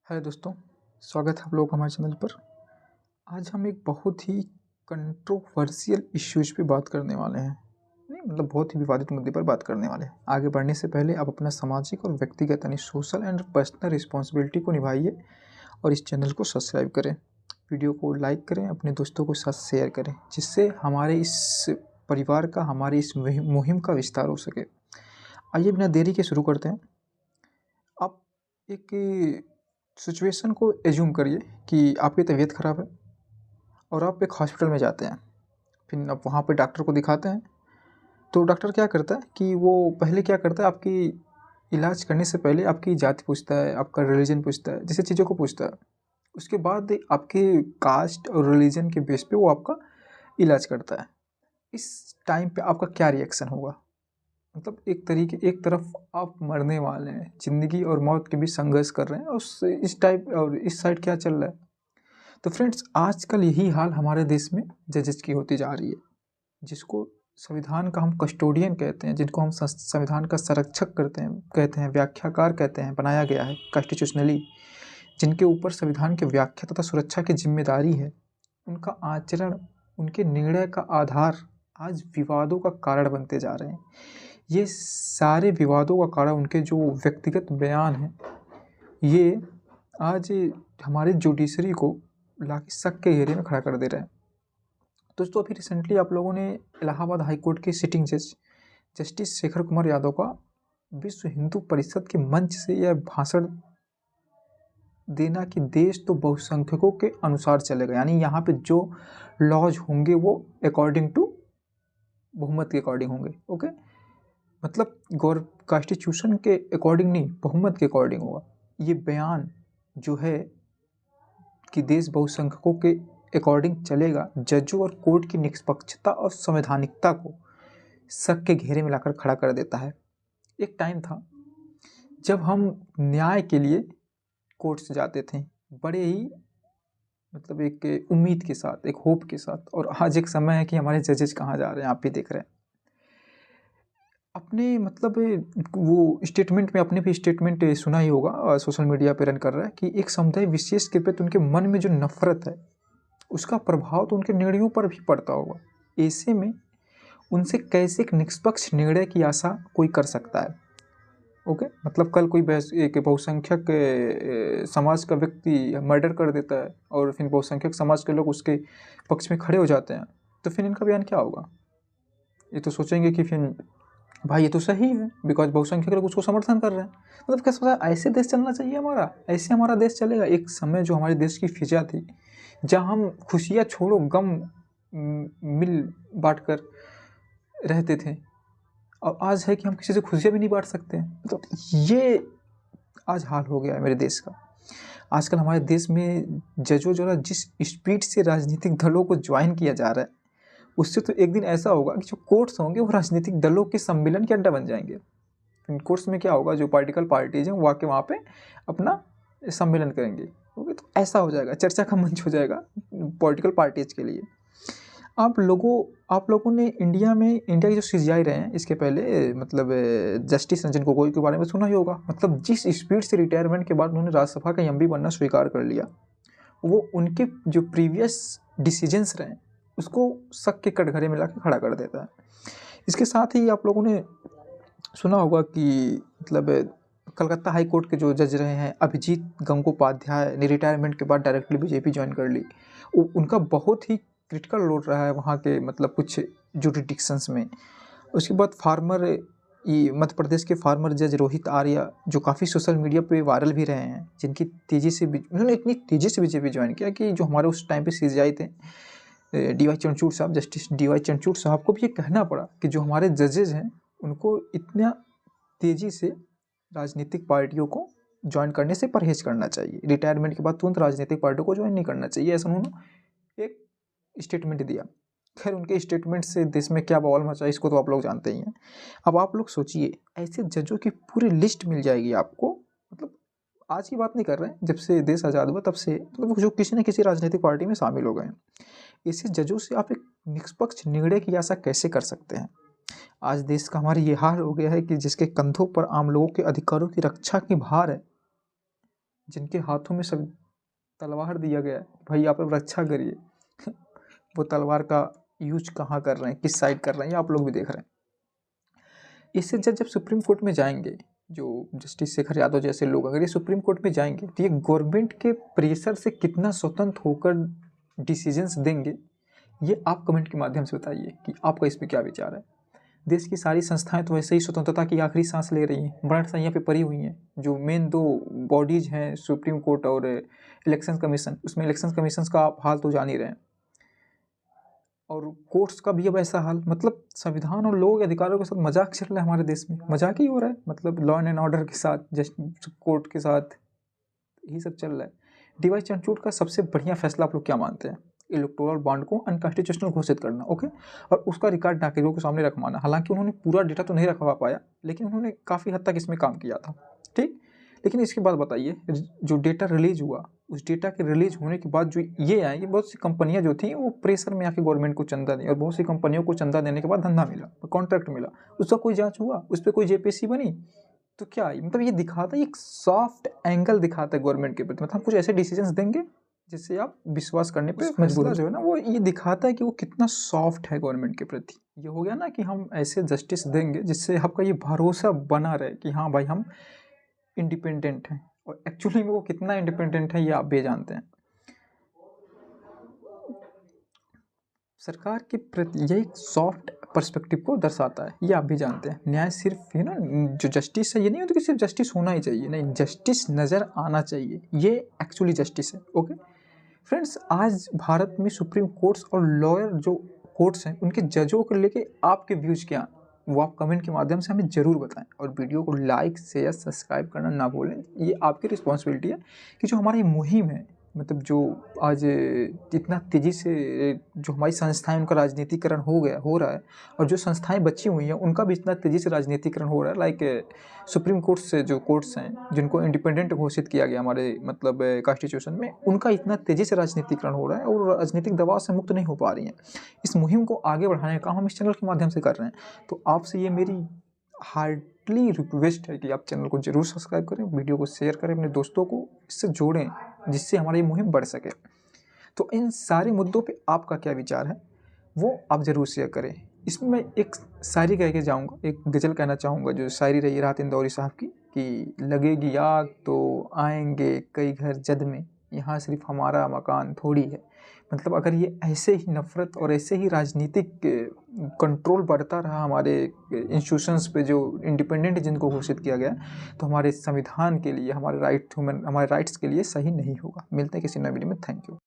हाय दोस्तों, स्वागत है आप लोगों का हमारे चैनल पर। आज हम एक बहुत ही कंट्रोवर्शियल इश्यूज पे बात करने वाले हैं। नहीं मतलब बहुत ही विवादित मुद्दे पर बात करने वाले हैं। आगे बढ़ने से पहले आप अपना सामाजिक और व्यक्तिगत यानी सोशल एंड पर्सनल रिस्पॉन्सिबिलिटी को निभाइए और इस चैनल को सब्सक्राइब करें, वीडियो को लाइक करें, अपने दोस्तों के साथ शेयर करें, जिससे हमारे इस परिवार का, हमारी इस मुहिम का विस्तार हो सके। आइए बिना देरी के शुरू करते हैं। आप एक सिचुएशन को एज्यूम करिए कि आपकी तबीयत ख़राब है और आप एक हॉस्पिटल में जाते हैं। फिर आप वहाँ पे डॉक्टर को दिखाते हैं। तो डॉक्टर क्या करता है कि वो पहले क्या करता है, आपकी इलाज करने से पहले आपकी जाति पूछता है, आपका रिलीजन पूछता है, जैसे चीज़ों को पूछता है। उसके बाद आपके कास्ट और रिलीजन के बेस पे वो आपका इलाज करता है। इस टाइम पे आपका क्या रिएक्शन होगा? मतलब एक तरफ आप मरने वाले हैं, ज़िंदगी और मौत के बीच संघर्ष कर रहे हैं, और इस टाइप और इस साइड क्या चल रहा है? तो फ्रेंड्स, आजकल यही हाल हमारे देश में जजेस की होती जा रही है, जिसको संविधान का हम कस्टोडियन कहते हैं, जिनको हम संविधान का संरक्षक कहते हैं, व्याख्याकार कहते हैं, बनाया गया है कॉन्स्टिट्यूशनली, जिनके ऊपर संविधान की व्याख्या तथा सुरक्षा की जिम्मेदारी है। उनका आचरण, उनके निर्णय का आधार आज विवादों का कारण बनते जा रहे हैं। ये सारे विवादों का कारण उनके जो व्यक्तिगत बयान हैं, ये आज हमारे जुडिशरी को लाके शक के घेरे में खड़ा कर दे रहे हैं। दोस्तों, अभी रिसेंटली आप लोगों ने इलाहाबाद हाई कोर्ट के सिटिंग जज जस्टिस शेखर कुमार यादव का विश्व हिंदू परिषद के मंच से यह भाषण देना कि देश तो बहुसंख्यकों के अनुसार चलेगा, यानी यहाँ पे जो लॉज होंगे वो अकॉर्डिंग टू बहुमत के अकॉर्डिंग होंगे। ओके, मतलब कॉन्स्टिट्यूशन के अकॉर्डिंग नहीं, बहुमत के अकॉर्डिंग होगा। ये बयान जो है कि देश बहुसंख्यकों के अकॉर्डिंग चलेगा, जजों और कोर्ट की निष्पक्षता और संवैधानिकता को शक के घेरे में लाकर खड़ा कर देता है। एक टाइम था जब हम न्याय के लिए कोर्ट से जाते थे, बड़े ही मतलब एक उम्मीद के साथ, एक होप के साथ, और आज एक समय है कि हमारे जजेस कहाँ जा रहे हैं, आप भी देख रहे हैं। अपने मतलब वो स्टेटमेंट में, अपने भी स्टेटमेंट सुना ही होगा, सोशल मीडिया पे रन कर रहा है कि एक समुदाय विशेष के प्रति उनके मन में जो नफरत है, उसका प्रभाव तो उनके निर्णयों पर भी पड़ता होगा। ऐसे में उनसे कैसे एक निष्पक्ष निर्णय की आशा कोई कर सकता है? ओके, मतलब कल कोई एक बहुसंख्यक समाज का व्यक्ति मर्डर कर देता है और फिर बहुसंख्यक समाज के लोग उसके पक्ष में खड़े हो जाते हैं, तो फिर इनका बयान क्या होगा? ये तो सोचेंगे कि फिर भाई ये तो सही है, बिकॉज बहुसंख्यक लोग उसको समर्थन कर रहे हैं। मतलब क्या सोचा, ऐसे देश चलना चाहिए हमारा? ऐसे हमारा देश चलेगा? एक समय जो हमारे देश की फिजा थी, जहाँ हम खुशियाँ छोड़ो गम मिल बांट कर रहते थे, और आज है कि हम किसी से खुशियाँ भी नहीं बांट सकते हैं। मतलब ये आज हाल हो गया है मेरे देश का। आजकल हमारे देश में जजों द्वारा जिस स्पीड से राजनीतिक दलों को ज्वाइन किया जा रहा है, उससे तो एक दिन ऐसा होगा कि जो कोर्ट्स होंगे वो राजनीतिक दलों के सम्मेलन के अड्डा बन जाएंगे। इन कोर्ट्स में क्या होगा, जो पॉलिटिकल पार्टीज हैं वो आके वहाँ पे अपना सम्मेलन करेंगे। ओके, तो ऐसा हो जाएगा, चर्चा का मंच हो जाएगा पॉलिटिकल पार्टीज के लिए। आप लोगों ने इंडिया के जो सीजीआई रहे हैं इसके पहले, मतलब जस्टिस रंजन गोगोई के बारे में सुना ही होगा। मतलब जिस स्पीड से रिटायरमेंट के बाद उन्होंने राज्यसभा का एमपी बनना स्वीकार कर लिया, वो उनके जो प्रीवियस डिसीजंस रहे उसको शक के कटघरे में लाके खड़ा कर देता है। इसके साथ ही आप लोगों ने सुना होगा कि मतलब कलकत्ता हाई कोर्ट के जो जज रहे हैं अभिजीत गंगोपाध्याय ने रिटायरमेंट के बाद डायरेक्टली बीजेपी ज्वाइन कर ली। उनका बहुत ही क्रिटिकल रोल रहा है वहाँ के मतलब कुछ जुडिडिक्शंस में। उसके बाद मध्य प्रदेश के फार्मर जज रोहित आर्या, जो काफ़ी सोशल मीडिया पे वायरल भी रहे हैं, जिनकी उन्होंने इतनी तेज़ी से बीजेपी ज्वाइन किया कि जो हमारे उस टाइम पे सीजीआई थे डीवाई चंद्रचूड़ साहब, जस्टिस डीवाई चंद्रचूड़ साहब को भी ये कहना पड़ा कि जो हमारे जजेज हैं उनको इतना तेज़ी से राजनीतिक पार्टियों को ज्वाइन करने से परहेज करना चाहिए, रिटायरमेंट के बाद तुरंत राजनीतिक पार्टियों को ज्वाइन नहीं करना चाहिए, ऐसा उन्होंने एक स्टेटमेंट दिया। खैर, उनके स्टेटमेंट से देश में क्या बवाल मचा इसको तो आप लोग जानते ही हैं। अब आप लोग सोचिए, ऐसे जजों की पूरी लिस्ट मिल जाएगी आपको। मतलब आज की बात नहीं कर रहे हैं, जब से देश आज़ाद हुआ तब से, मतलब जो किसी न किसी राजनीतिक पार्टी में शामिल हो गए हैं। ऐसे जजों से आप एक निष्पक्ष निर्णय की आशा कैसे कर सकते हैं? आज देश का हमारा ये हाल हो गया है कि जिसके कंधों पर आम लोगों के अधिकारों की रक्षा की भार है, जिनके हाथों में सब तलवार दिया गया है, भाई आप रक्षा करिए, वो तलवार का यूज कहाँ कर रहे हैं, किस साइड कर रहे हैं, ये आप लोग भी देख रहे हैं। इससे जब सुप्रीम कोर्ट में जाएंगे, जो जस्टिस शेखर यादव जैसे लोग अगर ये सुप्रीम कोर्ट में जाएंगे तो ये गवर्नमेंट के प्रेशर से कितना स्वतंत्र होकर डिसीजंस देंगे, ये आप कमेंट के माध्यम से बताइए कि आपका इस पर क्या विचार है। देश की सारी संस्थाएं तो वैसे ही स्वतंत्रता की आखिरी सांस ले रही हैं, बड़ा यहाँ पे पड़ी हुई हैं। जो मेन दो बॉडीज हैं, सुप्रीम कोर्ट और इलेक्शन कमीशन, उसमें इलेक्शन कमीशन का आप हाल तो जान ही रहे हैं, और कोर्ट्स का भी अब ऐसा हाल। मतलब संविधान और लोगों के अधिकारों के साथ मजाक चल रहा है हमारे देश में, मजाक ही हो रहा है। मतलब लॉ एंड ऑर्डर के साथ, जस्ट कोर्ट के साथ यही सब चल रहा है। डीवाई चंद्रचूड़ का सबसे बढ़िया फैसला आप लोग क्या मानते हैं? इलेक्टोरल बॉन्ड को अनकॉन्स्टिट्यूशनल घोषित करना, ओके, और उसका रिकॉर्ड नागरिकों के सामने रखवाना। हालांकि उन्होंने पूरा डेटा तो नहीं रखवा पाया, लेकिन उन्होंने काफ़ी हद तक इसमें काम किया था, ठीक। लेकिन इसके बाद बताइए, जो डेटा रिलीज हुआ, उस डेटा के रिलीज होने के बाद जो ये आए कि बहुत सी कंपनियां जो थी वो प्रेशर में आके गवर्नमेंट को चंदा दी, और बहुत सी कंपनियों को चंदा देने के बाद धंधा मिला, कॉन्ट्रैक्ट मिला, उसका कोई जांच हुआ, उस पर कोई जेपीसी बनी? तो क्या मतलब ये दिखाता है, एक सॉफ्ट एंगल दिखाता है गवर्नमेंट के प्रति। मतलब हम कुछ ऐसे डिसीजंस देंगे जिससे आप विश्वास करने पे मजबूर जो है ना, वो ये दिखाता है कि वो कितना सॉफ्ट है गवर्नमेंट के प्रति। ये हो गया ना कि हम ऐसे जस्टिस देंगे जिससे आपका ये भरोसा बना रहे कि हाँ भाई हम इंडिपेंडेंट हैं, और एक्चुअली में वो कितना इंडिपेंडेंट है ये आप भी जानते हैं। सरकार के प्रति ये एक सॉफ्ट पर्सपेक्टिव को दर्शाता है, ये आप भी जानते हैं। न्याय सिर्फ ना जो जस्टिस है, ये नहीं होता कि सिर्फ जस्टिस होना ही चाहिए, नहीं, जस्टिस नज़र आना चाहिए, ये एक्चुअली जस्टिस है, ओके फ्रेंड्स। आज भारत में सुप्रीम कोर्ट्स और लॉयर जो कोर्ट्स हैं, उनके जजों को लेके आपके व्यूज क्या हैं, वो आप कमेंट के माध्यम से हमें ज़रूर बताएं, और वीडियो को लाइक शेयर सब्सक्राइब करना ना भूलें। ये आपकी रिस्पॉन्सिबिलिटी है कि जो हमारी मुहिम है, मतलब जो आज जितना तेज़ी से जो हमारी संस्थाएं, उनका राजनीतिकरण हो रहा है, और जो संस्थाएं बची हुई हैं उनका भी इतना तेज़ी से राजनीतिकरण हो रहा है। लाइक सुप्रीम कोर्ट से जो कोर्ट्स हैं जिनको इंडिपेंडेंट घोषित किया गया हमारे मतलब कॉन्स्टिट्यूशन में, उनका इतना तेज़ी से राजनीतिकरण हो रहा है और राजनीतिक दबाव से मुक्त नहीं हो पा रही हैं। इस मुहिम को आगे बढ़ाने का काम हम इस चैनल के माध्यम से कर रहे हैं। तो आपसे ये मेरी हार्डली रिक्वेस्ट है कि आप चैनल को जरूर सब्सक्राइब करें, वीडियो को शेयर करें, अपने दोस्तों को इससे जोड़ें, जिससे हमारी मुहिम बढ़ सके। तो इन सारे मुद्दों पे आपका क्या विचार है वो आप ज़रूर शेयर करें। इसमें मैं एक शायरी कह के जाऊँगा, एक गज़ल कहना चाहूँगा, जो शायरी रही राहत इंदौरी साहब की, कि लगेगी आग तो आएंगे कई घर जद में, यहाँ सिर्फ हमारा मकान थोड़ी है। मतलब अगर ये ऐसे ही नफ़रत और ऐसे ही राजनीतिक कंट्रोल बढ़ता रहा हमारे इंस्टीट्यूशंस पे, जो इंडिपेंडेंट जिनको घोषित किया गया, तो हमारे संविधान के लिए, हमारे राइट्स के लिए सही नहीं होगा। मिलते हैं किसी नए वीडियो में। Thank you.